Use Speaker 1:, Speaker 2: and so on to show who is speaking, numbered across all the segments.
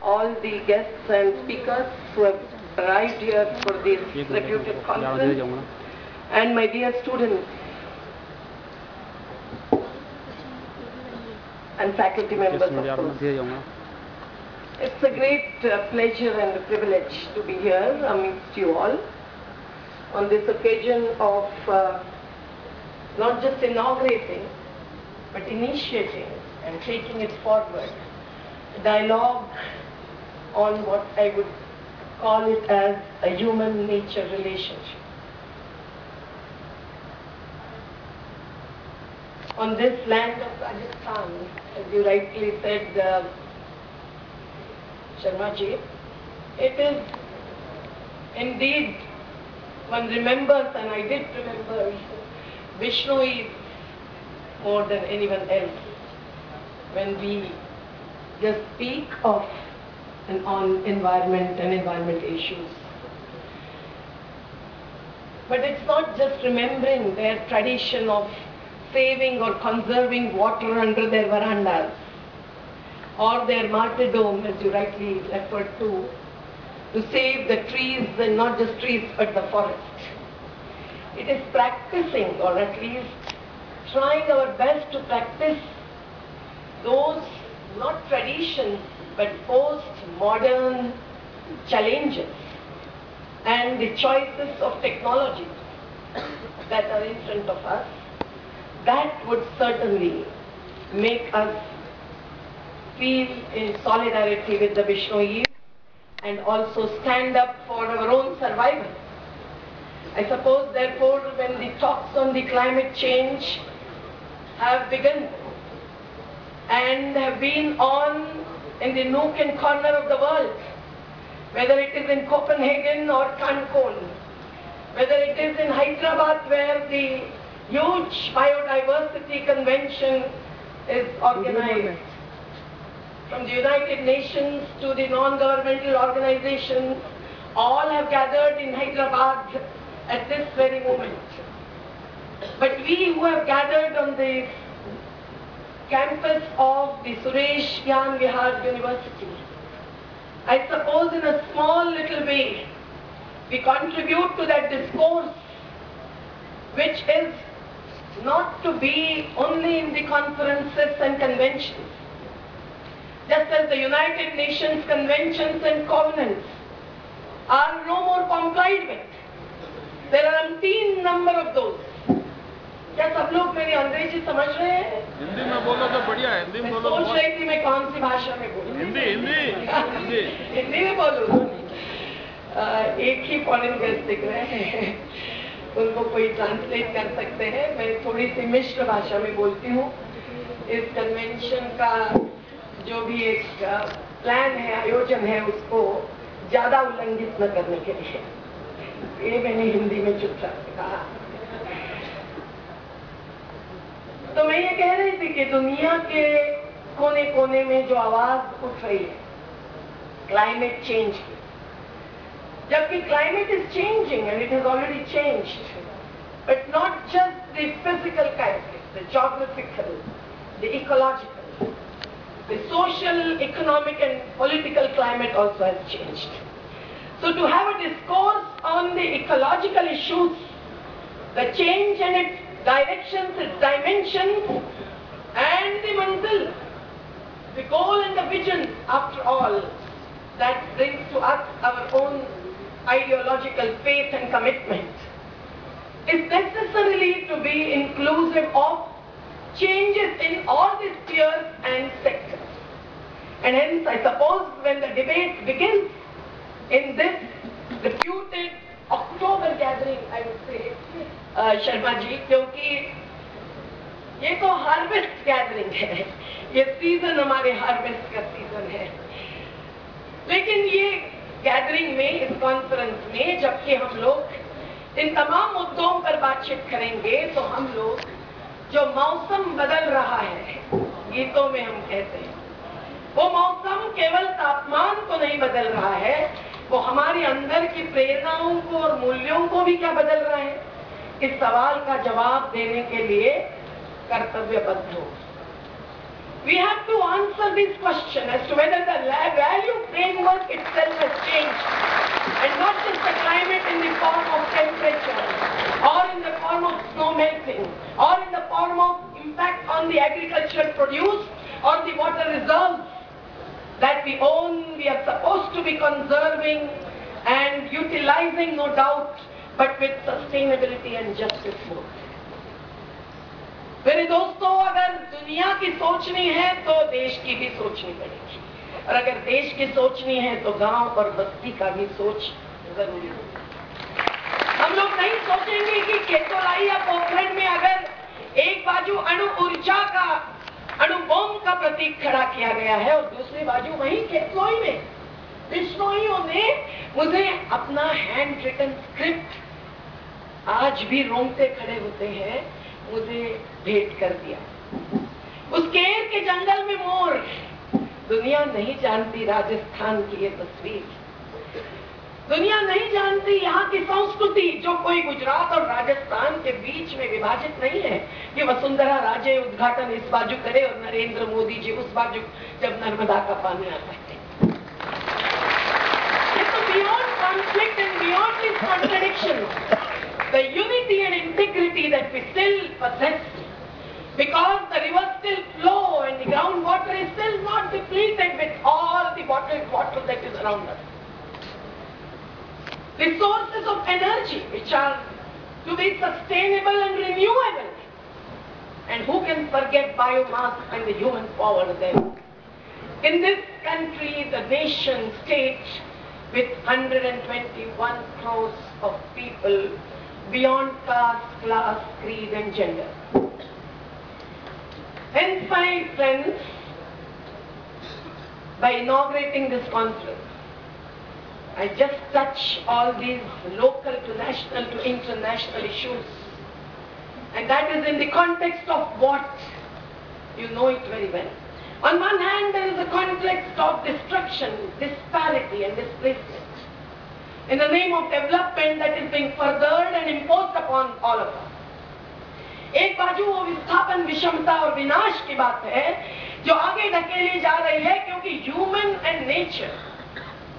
Speaker 1: all the guests and speakers who have arrived here for this reputed conference, and my dear students and faculty members of course. It's a great pleasure and a privilege to be here amidst you all on this occasion of not just inaugurating but initiating and taking it forward, a dialogue on what I would call it as a human-nature relationship. On this land of Rajasthan, as you rightly said, Sharma ji, it is indeed, one remembers, and I did remember, Vishnu is more than anyone else when we just speak of and on environment and environment issues. But it's not just remembering their tradition of saving or conserving water under their verandas, or their martyrdom, as you rightly referred to save the trees, and not just trees but the forest. It is practicing, or at least trying our best to practice those, not traditions, but post-modern challenges and the choices of technology that are in front of us. That would certainly make us feel in solidarity with the Vishnu Eve and also stand up for our own survival. I suppose, therefore, when the talks on the climate change have begun and have been on in the nook and corner of the world, whether it is in Copenhagen or Cancun, whether it is in Hyderabad where the huge biodiversity convention is organized, from the United Nations to the non-governmental organizations, all have gathered in Hyderabad at this very moment. But we who have gathered on the campus of the Suresh Gyan Vihar University, I suppose in a small little way, we contribute to that discourse which is not to be only in the conferences and conventions. Just as the United Nations conventions and covenants are no more complied with, there are umpteen number of those. क्या सब लोग मेरी अंग्रेजी समझ रहे हैं?
Speaker 2: हिंदी में बोलो तो बढ़िया है, हिंदी में बोलो।
Speaker 1: मैं सोच रही थी मैं कौन सी भाषा में बोलूं। हिंदी में बोलूं। एक ही फॉरेन गेस्ट दिख रहे हैं, उनको कोई ट्रांसलेट कर सकते हैं। मैं थोड़ी सी मिश्र भाषा में बोलती हूँ। इस कन्वेंशन का जो भी एक प्लान है, आयोजन है, उसको ज्यादा उल्लंघित न करने के लिए ये मैंने हिंदी में चुपचाप कहा। तो मैं ये कह रही थी कि दुनिया के कोने कोने में जो आवाज उठ रही है क्लाइमेट चेंज की, जबकि climate is changing and it has already changed, but not just the physical climate, the geographical, the ecological, the social, economic and political climate also has changed. So to have a discourse on the ecological issues, the change and its directions, its dimensions, and the manzil, the goal and the vision, after all, that brings to us our own ideological faith and commitment, is necessarily to be inclusive of changes in all the spheres and sectors. And hence, I suppose, when the debate begins in this reputed October gathering, I would say, Sharma ji, क्योंकि ये तो harvest gathering है, ये season हमारे harvest का season है, लेकिन ये गैदरिंग में, इस कॉन्फ्रेंस में, जबकि हम लोग इन तमाम मुद्दों पर बातचीत करेंगे, तो हम लोग जो मौसम बदल रहा है, गीतों में हम कहते हैं, वो मौसम केवल तापमान को नहीं बदल रहा है, वो हमारे अंदर की प्रेरणाओं को और मूल्यों को भी क्या बदल रहा है, इस सवाल का जवाब देने के लिए कर्तव्यबद्ध हो। We have to answer this question as to whether the value framework itself has changed. And not just the climate in the form of temperature, or in the form of snow melting, or in the form of impact on the agricultural produce, or the water reserves that we own, we are supposed to be conserving and utilizing, no doubt, but with sustainability and justice both. मेरे दोस्तों, अगर दुनिया की सोचनी है तो देश की भी सोचनी पड़ेगी, और अगर देश की सोचनी है तो गांव और बस्ती का भी सोच जरूरी है। हम लोग नहीं सोचेंगे कि खेतोलाई या पोखरण में अगर एक बाजू अणु ऊर्जा का, अणु बम का प्रतीक खड़ा किया गया है और दूसरी बाजू वहीं खेतलोई में बिश्नोइयों ने मुझे अपना हैंड रिटन स्क्रिप्ट, आज भी रोंगटे खड़े होते हैं, मुझे भेंट कर दिया। उस केर के जंगल में मोर, दुनिया नहीं जानती राजस्थान की ये तस्वीर, दुनिया नहीं जानती यहाँ की संस्कृति, जो कोई गुजरात और राजस्थान के बीच में विभाजित नहीं है कि वसुंधरा राजे उद्घाटन इस बाजू करे और नरेंद्र मोदी जी उस बाजू, जब नर्मदा का पानी आता है। Beyond conflict and beyond these contradictions, the unity and integrity that we still possess, because the rivers still flow and the groundwater is still not depleted with all the bottled water that is around us. The sources of energy which are to be sustainable and renewable, and who can forget biomass and the human power there? In this country, the nation state, with 121 crores of people beyond caste, class, creed and gender. Hence, my friends, by inaugurating this conference, I just touch all these local to national to international issues, and that is in the context of what? You know it very well. On one hand, there is a context of destruction, disparity and displacement in the name of development that is being furthered and imposed upon all of us. एक बाजू वो विस्थापन, विषमता और विनाश की बात है जो आगे ढकेली जा रही है, क्योंकि ह्यूमन एंड नेचर,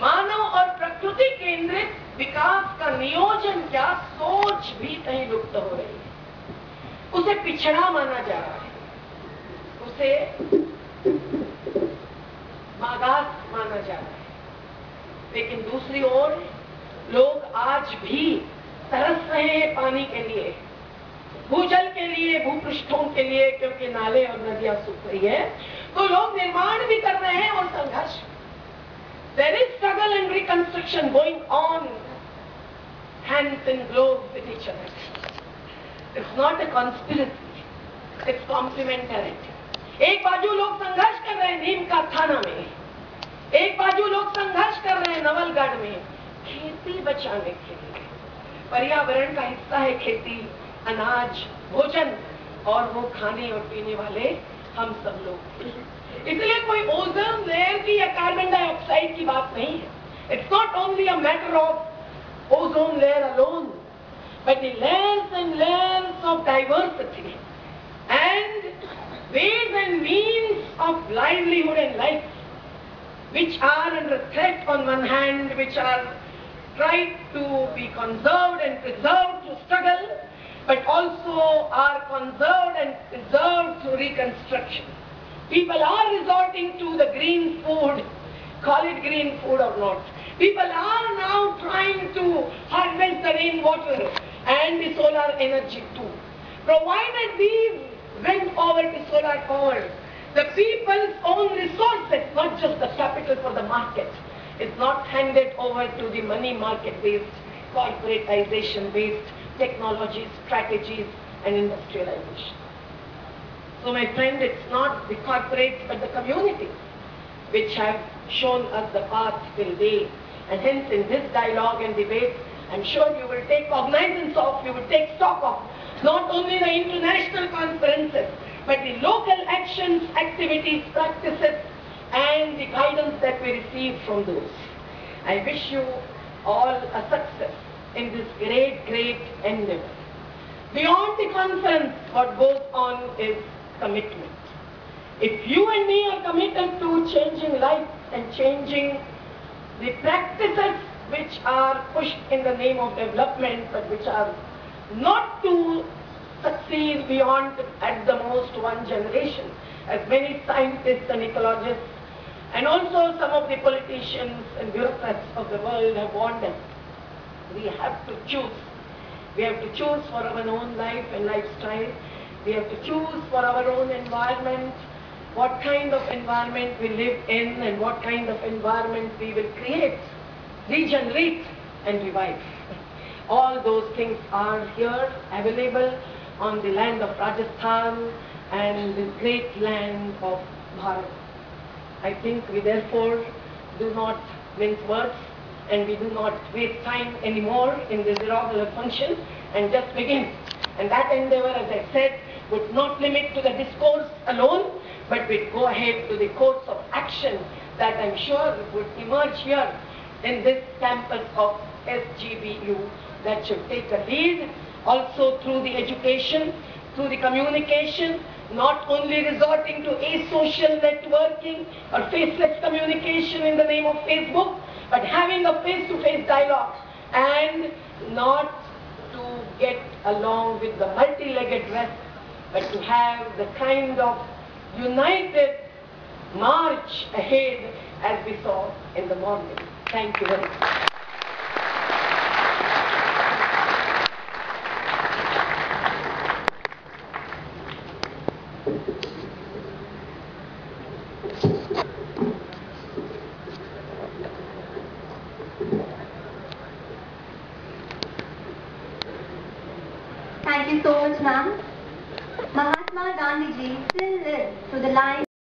Speaker 1: मानव और प्रकृति केंद्रित विकास का नियोजन क्या, सोच भी कहीं लुप्त हो रही है। उसे पिछड़ा माना जा रहा है, उसे मागास माना जा रहा है। लेकिन दूसरी ओर लोग आज भी तरस रहे हैं पानी के लिए, भूजल के लिए, भूपृष्ठों के लिए, क्योंकि नाले और नदियां सूख रही है, तो लोग निर्माण भी कर रहे हैं और संघर्ष। There is struggle and reconstruction going on hand in glove with each other. It's not a conspiracy, it's complementarity. एक बाजू लोग संघर्ष कर रहे हैं नीम का थाना में, एक बाजू लोग संघर्ष कर रहे हैं नवलगढ़ में खेती बचाने के लिए। पर्यावरण का हिस्सा है खेती, अनाज, भोजन, और वो खाने और पीने वाले हम सब लोग। इसलिए कोई ओजोन लेयर की या कार्बन डाइऑक्साइड की बात नहीं है। It's not only a matter of ozone layer alone, but the layers and layers of diversity and ways and means of livelihood and life, which are under threat on one hand, which are tried to be conserved and preserved through struggle, but also are conserved and preserved through reconstruction. People are resorting to the green food, call it green food or not. People are now trying to harvest the rainwater and the solar energy too. Provided these went over to solar power, the people's own resources, not just the capital for the market, is not handed over to the money market-based, corporatization-based technologies, strategies and industrialization. So my friend, it's not the corporates but the community which have shown us the path till date. And hence in this dialogue and debate, I'm sure you will take cognizance of, you will take stock of not only the international conferences, but the local actions, activities, practices, and the guidance that we receive from those. I wish you all a success in this great, great endeavor. Beyond the conference, what goes on is commitment. If you and me are committed to changing life and changing the practices which are pushed in the name of development, but which are not to succeed beyond at the most one generation, as many scientists and ecologists and also some of the politicians and bureaucrats of the world have warned us. We have to choose. We have to choose for our own life and lifestyle. We have to choose for our own environment, what kind of environment we live in and what kind of environment we will create, regenerate and revive. All those things are here available on the land of Rajasthan and the great land of Bharat. I think we therefore do not mince words and we do not waste time anymore in this inaugural function and just begin. And that endeavor, as I said, would not limit to the discourse alone, but would go ahead to the course of action that I'm sure would emerge here in this campus of SGVU that should take a lead also through the education, through the communication, not only resorting to asocial networking or faceless communication in the name of Facebook, but having a face-to-face dialogue and not to get along with the multi-legged rest, but to have the kind of united march ahead as we saw in the morning. Thank you very much.
Speaker 3: Thank you so much, ma'am. Mahatma Gandhi ji still lives through the line